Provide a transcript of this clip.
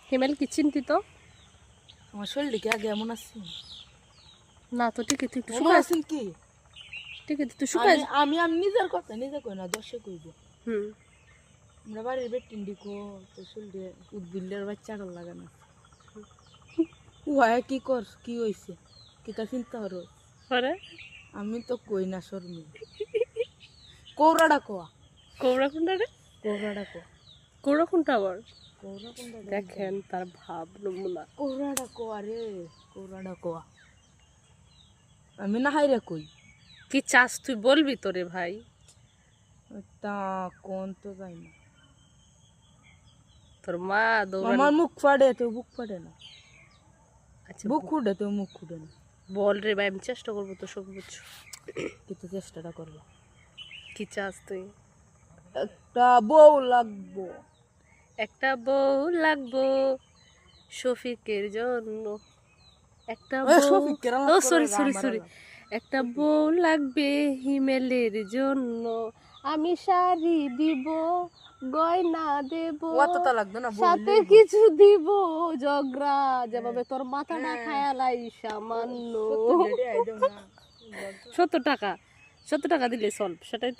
হিমেল কি চিন্তিত? আমার শরীরটা কি আগে এমন আছে না তো ঠিকই, তুই একটু মনে শুকাই আছেন কি ঠিকই, তুই শুকাই। আমি আমি নিজের কথা নিজে কই না দর্শক কইব হুম। আমরা বাড়ির বেটিন্ডি কো তো শরীরে উদ্ভিদের বাচ্চারা লাগে না উহায় কি কর কি হইছে কি তা চিন্তা হরো পরে আমি তো কই না শর্মি কৌরাডা কোয়া কৌরা কোনটা রে? কৌরাডা কো কৌরা কোনটা আবার? কৌরা কোনটা দেখেন তার ভাব নমুনা। কৌরাডা কোয়া রে কৌরাডা কোয়া আমি না হাইরে কই কি চাস তুই বলবি তো রে ভাই? তা কোন তো যাই না তোর মা দৌড়ান। আমার মুখ ফাড়ে তো বুক ফাড়ে না আচ্ছা বুক খুঁড়ে তো মুখ খুঁড়ে না বল রে ভাই, আমি চেষ্টা করবো তো সব বুঝছো। কিন্তু চেষ্টাটা করবো কি চাস তুই? একটা বউ লাগবো একটা বউ লাগবো শফিকের জন্য, একটা এ, বউ। শফিকের ও আলাপ সরি করে সরি আমার সরি, আলাপ। একটা বউ লাগবে হিমেলের জন্য, আমি শাড়ি দিব, গয়না দেব, অতটা লাগতো না বউ সাথে লিখবো। কিছু দিব, জগরা যেভাবে তোর মাথাটা খায়ালাই সামান্য। 70 টাকা আই দাও না 70 টাকা, 70 টাকা দিলে চল, সেটাই তো।